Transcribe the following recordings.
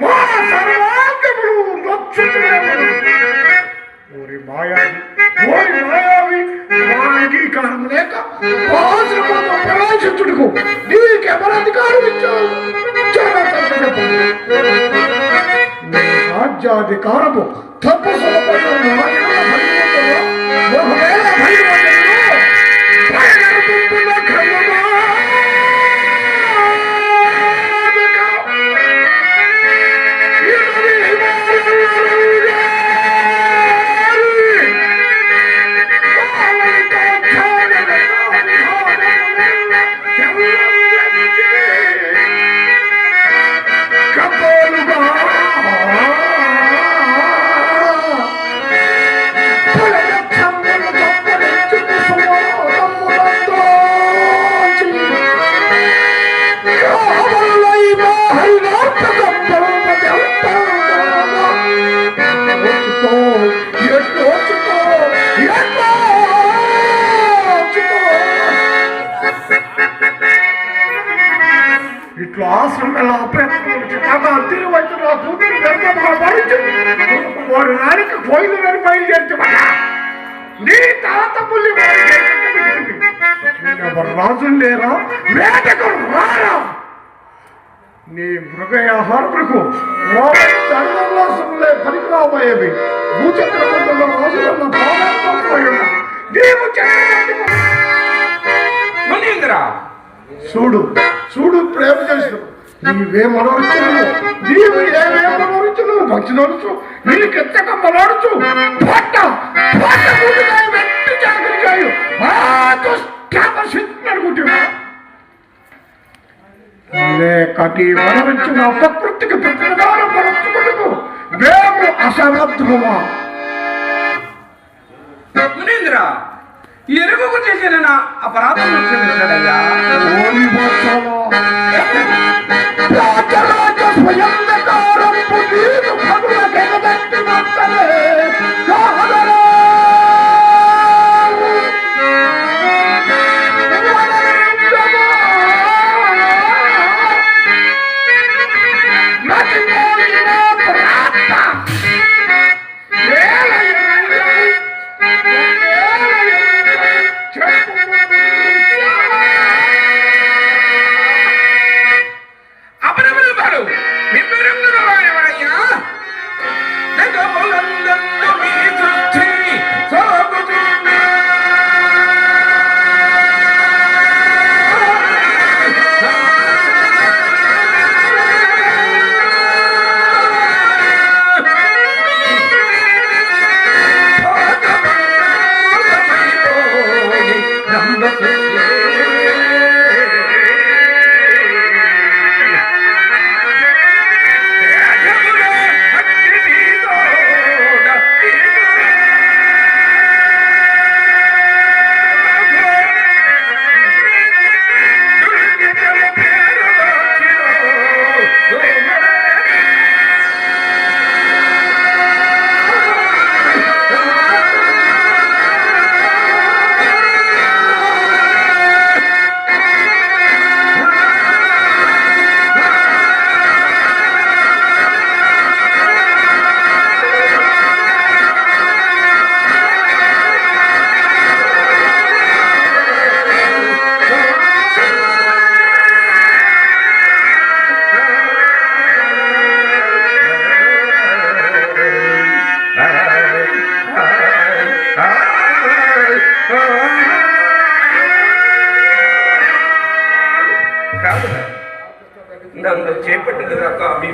మా సర్వాంగములు నొచ్చుతున్నాయి. ఓరి మాయావి మా అంగీకారం లేక ప్రవేశించుటకు నీకెవరు అధికారం ఇచ్చావు? రాజ్యాధికారము తపస్సులపై ఒకవేళ ఇట్లా ఆశ్రమంలో తిరువైతే నా కూతురు వాడు నానికి పోయిందని బయలుదేరుతున్నా నీ తాత పుల్లి రాజులు లేరా వేటకు రారా నీ మృగయాహారములకు చరణోల్లాసములే పనికిరాబోయేవి భూచక్రమంలో రాజులను నీవు చూడు చూడు ప్రేమ చేసిన నీవే మనవరుచును నీవు ఏమే మనవరుచును మంచి నడుచు నీకు ఎత్తక మనవడుచు పట్ట పట్ట కూటుకాయ వెట్టి జాగ్రత్తగాయు అనుకుంటున్నా లేకటి మనవరుచున్న ప్రకృతికి ప్రతిదానం మనచుకుంటూ మేము అసమర్థమా మునీంద్ర ఎరుగు చేసిన నా అపరాధం క్షమించడయ్యా. నన్ను చేపట్టిన దాకా మీ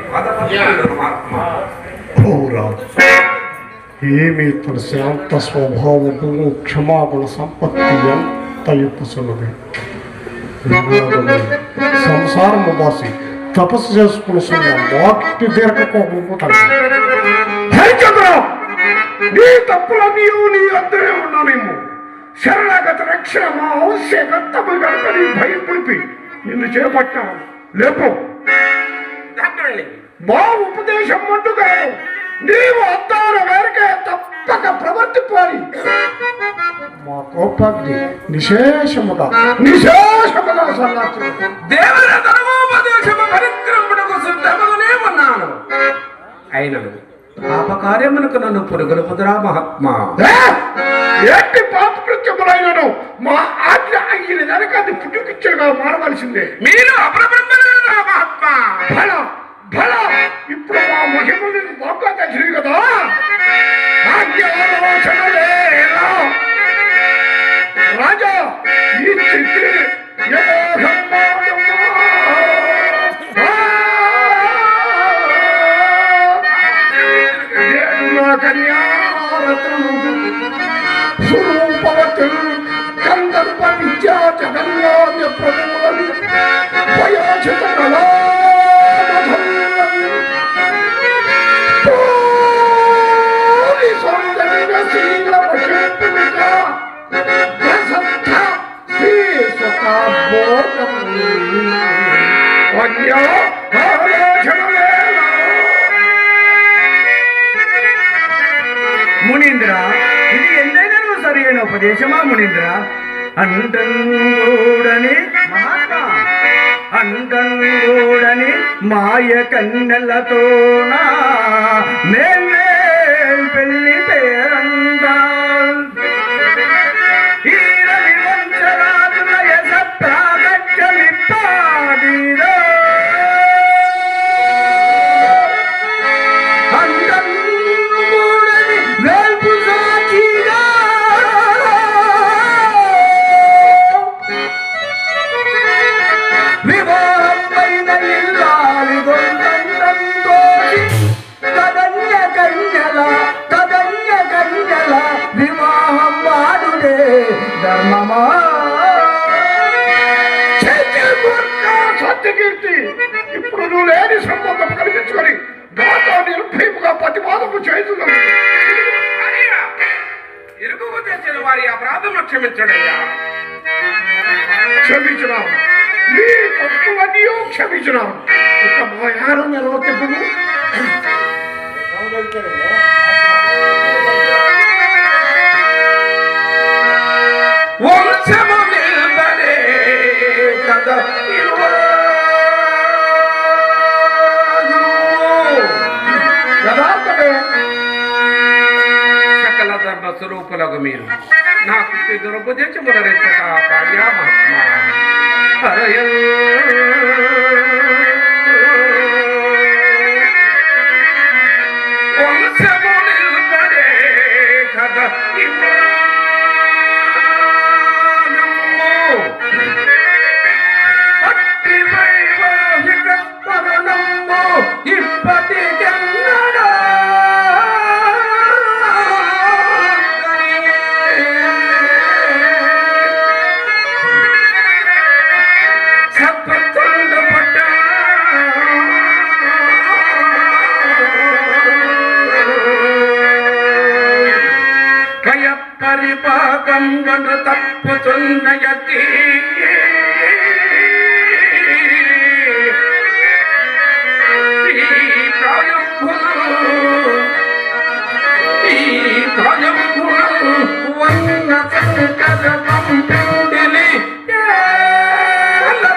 ఏమి తన శాంత స్వభావము క్షమాగుణ సంపత్తి ఎంత ఎప్పుచున్నది. సంసారము బాసి తపస్సు చేసుకుని వాటి దీర్ఘకోపము నీ తప్పులన్నీ నీ అద్దరే ఉన్నానేమో. శరణాగత రక్షణ మా అవశ్యకర్తము కనుక నీ భయం పులిపి నిన్ను చేపట్టాను. లేపు మా ఉపదేశం మంటుగా నీవు అద్దాల మేరకే తప్పక ప్రవర్తిపాలి. మా కోపాగ్ని నిశేషముగా సన్నాచు దేవర ధర్మోపదేశము పరిక్రమణకు సిద్ధమనే ఉన్నాను. అయినను పాపకార్యములకు నన్ను పురుగులు పుదురా మహాత్మా. ఏంటి పాప కృత్యములైనను మా ఆజ్ఞ అయిన కనుక అది పుట్టుకిచ్చుడుగా మారవలసిందే. మీరు అపరబ్రహ్మణుడా మహాత్మా. భళ భళ ఇప్పుడు మా మహిమని బాగా తెలిసింది కదా. ఆజ్ఞాలోచనలేలా రాజా ఈ చిత్రి కన్యారత్నము స్వరూపవతు కందర్ప విద్యా జగన్నాథ ప్రభువులని వయోచిత కళామధులని సౌందర్య శీల వశింపునిక ప్రసద్ధ శ్రీ సుఖాభోగము వన్యా మునీంద్ర, ఇది ఎంతైనా సరైన ఉపదేశమా మునీంద్ర? అంటూడని మహాత్మా అంటూడని మాయ కన్నెలతోనా మేల్ పెళ్లి పేరందా ఈ రవి వంశరాజుల యశ ప్రాగత్యమిప్పాదిరా సత్యకీర్తి ఇప్పుడు నువ్వు లేని సంబంధం కల్పించుకొని నాతో నిర్భయముగా ప్రతిపాదము చేస్తున్నాను. ఇరుగుకు తెచ్చిన వారి అపరాధములు క్షమించడయ్యా. క్షమించినావు, నీ తప్పులన్నీ క్షమించినావు. ఇక మా యారు నిలవెట్టుకుని వంశము నిలబడే కదా యథార్థమే. సకల ధర్మ స్వరూపులకు మీరు నాకు దురుపదేశములరెచ్చట పార్యా మహాత్మా. హరయ వంశము నిలబడే కదా పరిపాకం గండు తప్పుచున్నయతి వన్న సంకటం పిండిలి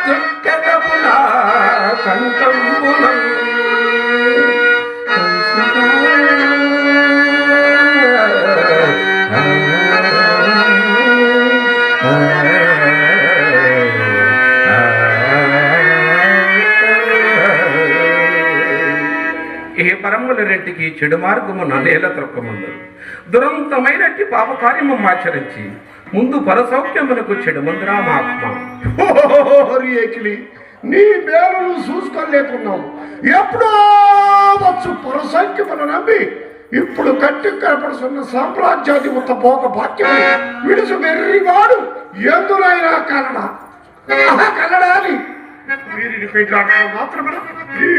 దుఃఖముల కంఠముల ఏ పరముల రెడ్డికి చెడు మార్గము నేల త్రొక్కముందు దురంతమైనట్టి పాపకార్యము ఆచరించి ముందు పరసౌఖ్యమునకు చెడు మందురా మహాత్మ. ఏకిలి నీ మేలు చూసుకోలేకున్నావు. ఎప్పుడో వచ్చు పరసౌఖ్యమును నమ్మి ఇప్పుడు కట్టి కనపడుతున్న సామ్రాజ్యాధిపత భోగ భాగ్యము విడుసు వెర్రివాడు ఎందునైనా కన్నడ కన్నడాని వీరిని పెంచడానికి మాత్రమే ఈ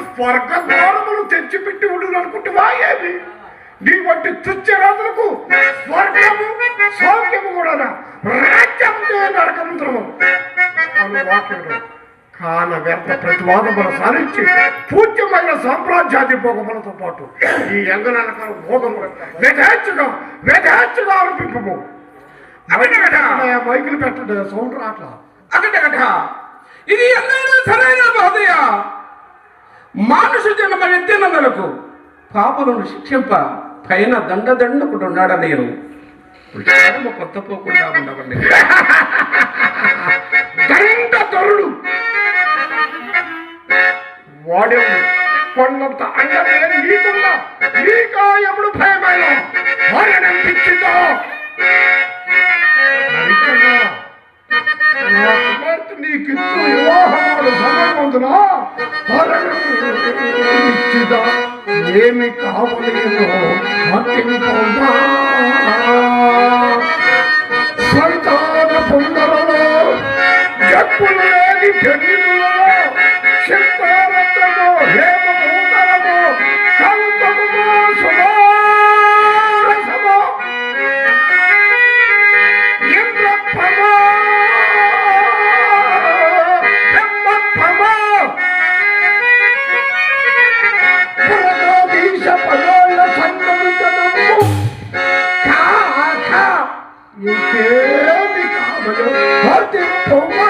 స్వర్గ ద్వారములు తెచ్చిపెట్టి ఉండు అనుకుంటున్నా ఏమి? నీ వంటి తుచ్చరాజులకు స్వర్గము సౌఖ్యము కూడా రాజ్యం నరకముద్రము అను వాక్యములు కాన వ్యర్థ ప్రతివాదములు సాధించి పూజ్యమైన సామ్రాజ్యాది భోగములతో పాటు ఈ యంగనాలకాల భోగములు వెదహెచ్చుగా అనిపింపము. మైకులు పెట్టండి, సౌండ్ రాట్లా. ఇది ఎందైనా సరైన బాధయ మానుష జన్మ ఎత్తినందులకు పాపులను శిక్షింప పైన దండదండకుడు ఉన్నాడా నేను కొత్త పోకుండా ఉండవండి. దండధరుడు వాడేవు కొన్నంత అండమే నీకున్నా నీకా ఎప్పుడు భయమైన వాడనిపించిందో నా కుమార్తె నీకిచ్చు వివాహముడు సమయమందునా ఇచ్చిదా ఏమి కావలేదో మర్తింపా సంతాన పొందరలో జప్పులు లేని పెళ్లిలో శక్తారత్నమో హేమభూతరమో కల్పమో సుమారసమో ఇంద్రప్పమో బ్రహ్మప్పమో పురగాధీశ పదోళ్ళ సన్నమితనము కాక ఇంకేమి కావలో వర్తింపమా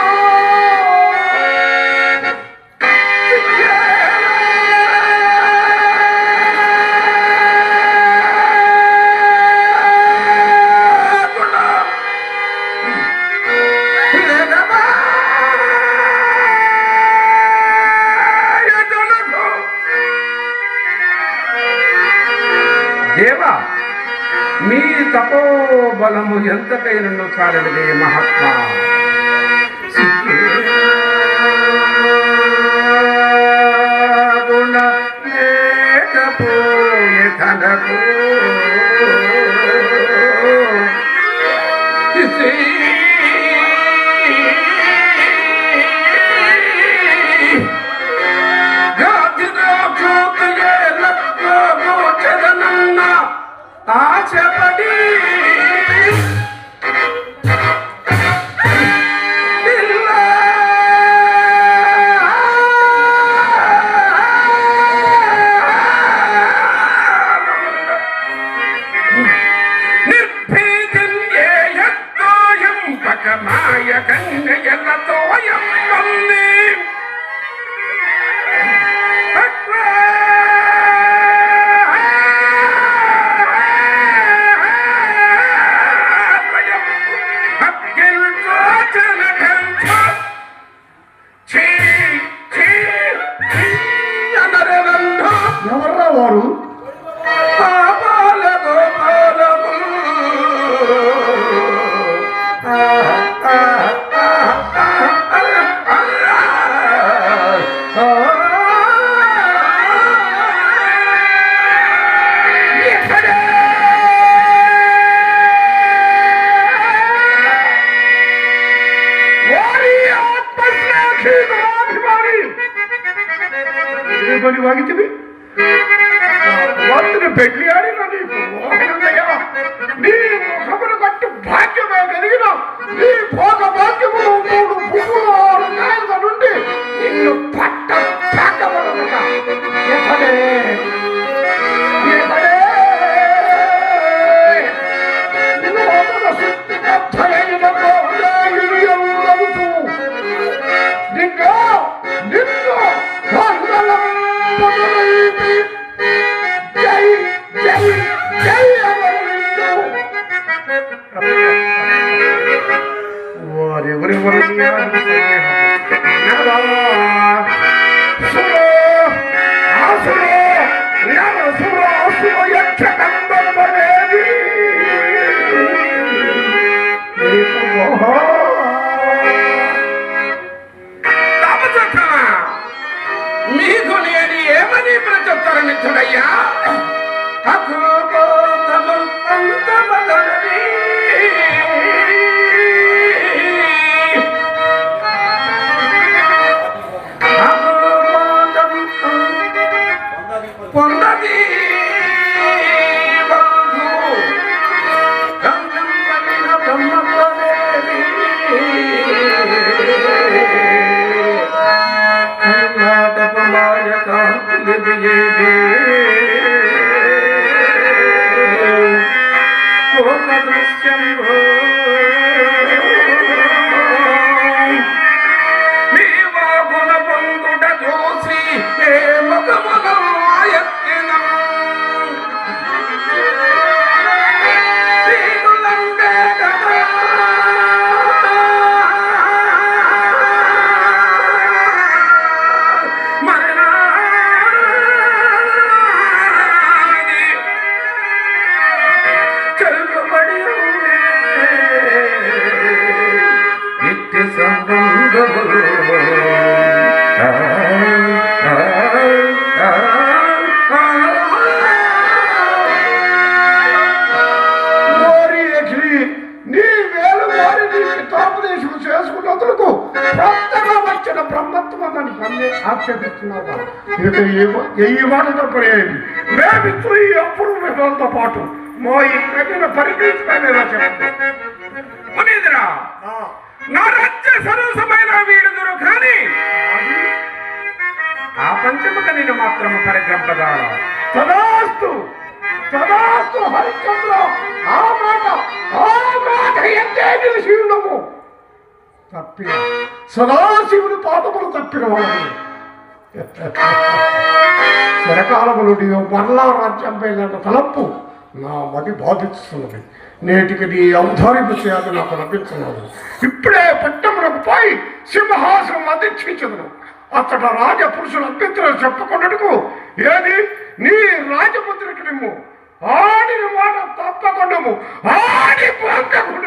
దేవా, మీ తపోబలము ఎంతకైనను చాలనిదే మహాత్మా. గుణ లేకపోయే తనకు ఆశపడి నిర్భీతిన్యేయత్తోయం కన్యయల్లతోయం వందే ఎవర్రా వారు? ఏమని వాగితివి? వార్తను పెళ్లి ఆడిన నీకు మోహనయ్యా, నీ ముఖమును కట్టు భాగ్యమే కలిగిన నీ భోగ భాగ్యము 3 పువ్వులు 6 కాయల నుండి నిన్ను పట్ట తాకబడక ఎక్కడే లోపల శుద్ధి కథలైన నిన్ను జై జై జై వారెవరెవరు మీకు నేను ఏమని ప్రత్యుత్తరమిచ్చుడయ్యా? పొందది చేస్తున్నావుగా ఇక ఈ మాట తప్పలేదు. మేమిద్దరు ఈ అపూర్వతో పాటు మా ఈ కఠిన పరిగణించలేదా చెప్పండి. మునీంద్రా, నా రాజ్య సరసమైన వీడుదురు కానీ ఆ పంచముఖ నేను మాత్రము పరిగ్రహపదా. తదాస్తు తదాస్తు హరిశ్చంద్ర, ఆ మాట ఎంతే నిలిచి ఉండము. తప్పిన సదాశివుని పాదములు తప్పిన వాళ్ళని శరకాలము నుండి మరలా రాజ్యం పైన తలపు నా మది బాధిస్తున్నది. నేటికి నీ ఔదార్యపు చేయాలి నాకు లభించున్నది. ఇప్పుడే పట్టములకు పోయి సింహాసనం అధిష్ఠించదును. అతడ రాజపురుషులు అభ్యంతరం చెప్పుకున్నట్టుకు ఏది నీ రాజముద్రికి నిమ్ము. ఆడిన మాట తప్పకుండము, ఆడి పొందకుండా